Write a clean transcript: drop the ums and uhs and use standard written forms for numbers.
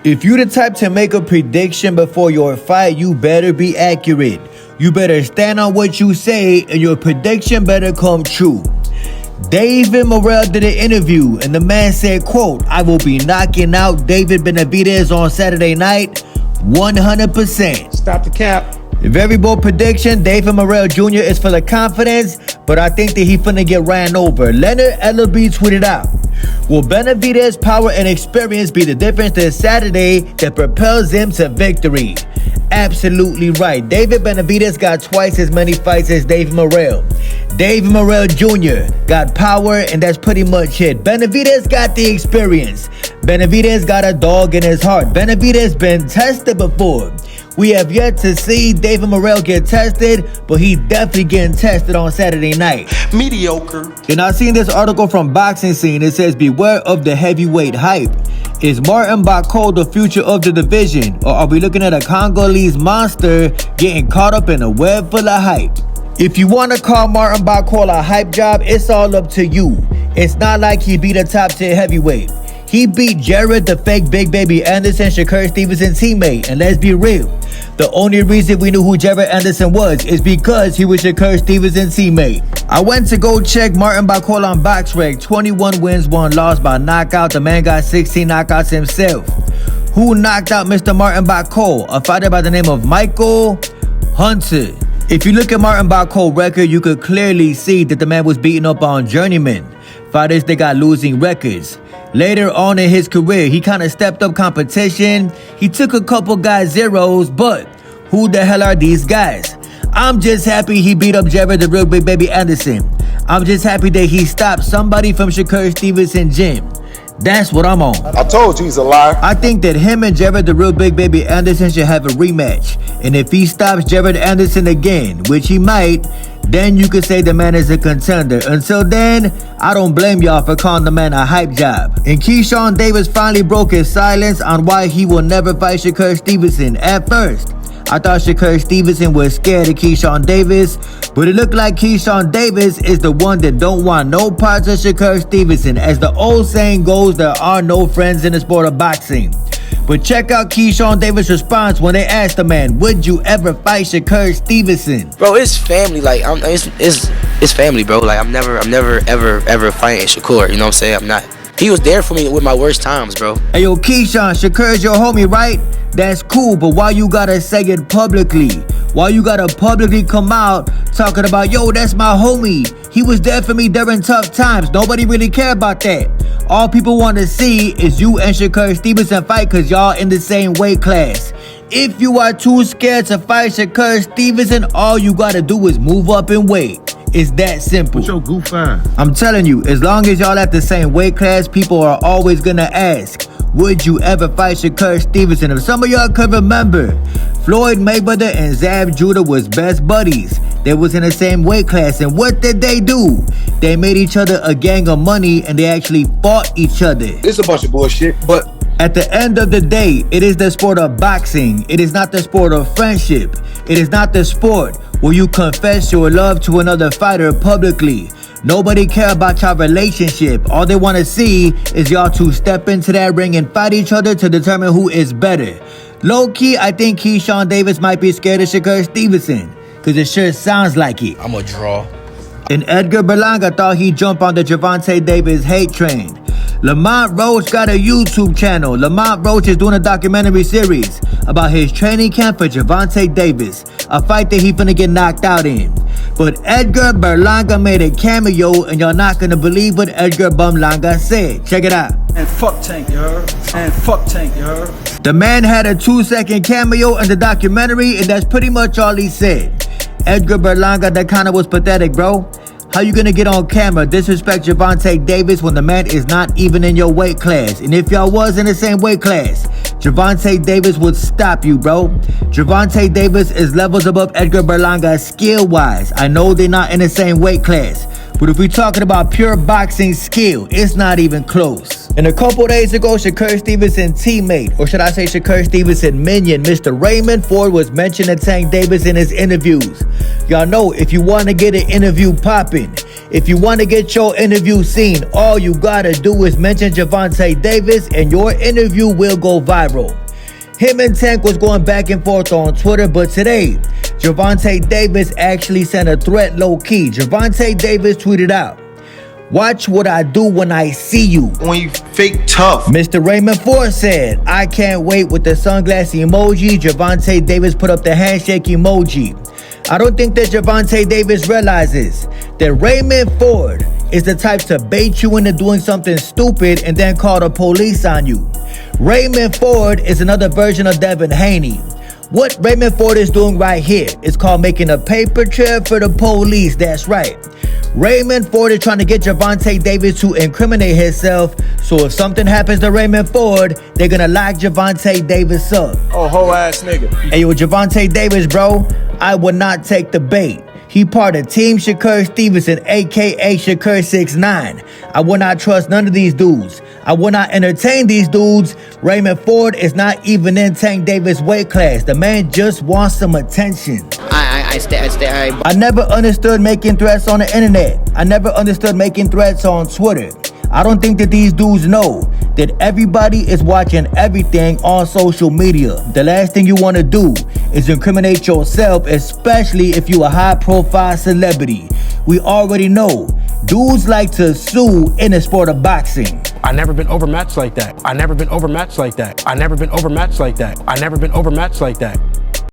If you the type to make a prediction before your fight, you better be accurate. You better stand on what you say and your prediction better come true. David Morel did an interview and the man said, quote, "I will be knocking out David Benavidez on Saturday night, 100%. Stop the cap. Very bold prediction. David Morel Jr. is full of confidence, but I think that he finna get ran over. Leonard Ellerby tweeted out, "Will Benavidez's power and experience be the difference this Saturday that propels him to victory?" Absolutely right. David Benavidez got twice as many fights as David Morel. David Morel Jr. got power, and that's pretty much it. Benavidez got the experience. Benavidez got a dog in his heart. Benavidez been tested before. We have yet to see David Morel get tested, but he definitely getting tested on Saturday night. Mediocre. And I seen this article from Boxing Scene. It says, beware of the heavyweight hype. Is Martin Bakol the future of the division? Or are we looking at a Congolese monster getting caught up in a web full of hype? If you want to call Martin Bakol a hype job, it's all up to you. It's not like he beat a top 10 heavyweight. He beat Jared the fake Big Baby Anderson, Shakur Stevenson teammate. And let's be real, the only reason we knew who Jared Anderson was is because he was Shakur Stevenson's teammate. I went to go check Martin Bakol on BoxRec. 21 wins, 1 loss by knockout. The man got 16 knockouts himself. Who knocked out Mr. Martin Bakol? A fighter by the name of Michael Hunter. If you look at Martin Bakol's record, you could clearly see that the man was beating up on journeymen, fighters that got losing records. Later on in his career, he kind of stepped up competition. He took a couple guys zeros, but who the hell are these guys? I'm just happy he beat up Jared the real Big Baby Anderson. I'm just happy that he stopped somebody from Shakur Stevenson gym. That's what I'm on. I told you he's a liar. I think that him and Jared the real Big Baby Anderson should have a rematch. And if he stops Jared Anderson again, which he might, then you could say the man is a contender. Until then, I don't blame y'all for calling the man a hype job. And Keyshawn Davis finally broke his silence on why he will never fight Shakur Stevenson. At first, I thought Shakur Stevenson was scared of Keyshawn Davis, but it looked like Keyshawn Davis is the one that don't want no parts of Shakur Stevenson. As the old saying goes, there are no friends in the sport of boxing. But check out Keyshawn Davis' response when they asked the man, "Would you ever fight Shakur Stevenson?" Bro, it's family. Like it's family, bro. Like I'm never ever fighting Shakur. You know what I'm saying? I'm not. He was there for me with my worst times, bro. Hey yo, Keyshawn, Shakur's your homie, right? That's cool, but why you gotta say it publicly? Why you gotta publicly come out talking about, yo, that's my homie. He was there for me during tough times. Nobody really care about that. All people want to see is you and Shakur Stevenson fight because y'all in the same weight class. If you are too scared to fight Shakur Stevenson, all you gotta do is move up in weight. It's that simple. Put your goof on. I'm telling you, as long as y'all at the same weight class, people are always gonna ask, would you ever fight Shakur Stevenson? If some of y'all could remember, Floyd Mayweather and Zab Judah was best buddies. They was in the same weight class, and what did they do? They made each other a gang of money, and they actually fought each other. It's a bunch of bullshit, but at the end of the day, it is the sport of boxing. It is not the sport of friendship. It is not the sport where you confess your love to another fighter publicly. Nobody care about your relationship. All they want to see is y'all two step into that ring and fight each other to determine who is better. Low-key, I think Keyshawn Davis might be scared of Shakur Stevenson, because it sure sounds like it. I'm a draw. And Edgar Berlanga thought he'd jump on the Gervonta Davis hate train. Lamont Roach got a YouTube channel. Lamont Roach is doing a documentary series about his training camp for Gervonta Davis, a fight that he finna get knocked out in. But Edgar Berlanga made a cameo, and y'all not gonna believe what Edgar Berlanga said. Check it out. And fuck Tank, you heard? And fuck Tank, you heard? The man had a 2-second cameo in the documentary, and that's pretty much all he said. Edgar Berlanga, that kinda was pathetic, bro. How you gonna get on camera, disrespect Gervonta Davis when the man is not even in your weight class? And if y'all was in the same weight class, Gervonta Davis would stop you, bro. Gervonta Davis is levels above Edgar Berlanga skill-wise. I know they're not in the same weight class, But if we're talking about pure boxing skill, it's not even close. And a couple days ago, Shakur Stevenson teammate, or should I say Shakur Stevenson minion, Mr. Raymond Ford was mentioning Tank Davis in his interviews. Y'all know if you want to get an interview popping, if you want to get your interview seen, all you gotta do is mention Gervonta Davis and your interview will go viral. Him and Tank was going back and forth on Twitter, but today, Gervonta Davis actually sent a threat low-key. Gervonta Davis tweeted out, "Watch what I do when I see you. When you fake tough." Mr. Raymond Ford said, "I can't wait," with the sunglass emoji. Gervonta Davis put up the handshake emoji. I don't think that Gervonta Davis realizes that Raymond Ford is the type to bait you into doing something stupid and then call the police on you. Raymond Ford is another version of Devin Haney. What Raymond Ford is doing right here is called making a paper trail for the police. That's right. Raymond Ford is trying to get Gervonta Davis to incriminate himself, so if something happens to Raymond Ford, they're gonna lock Gervonta Davis up. Oh, whole ass nigga. Hey, yo, Gervonta Davis, bro, I would not take the bait. He part of Team Shakur Stevenson, aka Shakur 6ix9ine. I will not trust none of these dudes. I will not entertain these dudes. Raymond Ford is not even in Tank Davis' weight class. The man just wants some attention. I never understood making threats on the internet. I never understood making threats on Twitter. I don't think that these dudes know that everybody is watching everything on social media. The last thing you want to do is incriminate yourself, especially if you a high-profile celebrity. We already know dudes like to sue in the sport of boxing. I never been overmatched like that. I never been overmatched like that. I never been overmatched like that. I never been overmatched like that.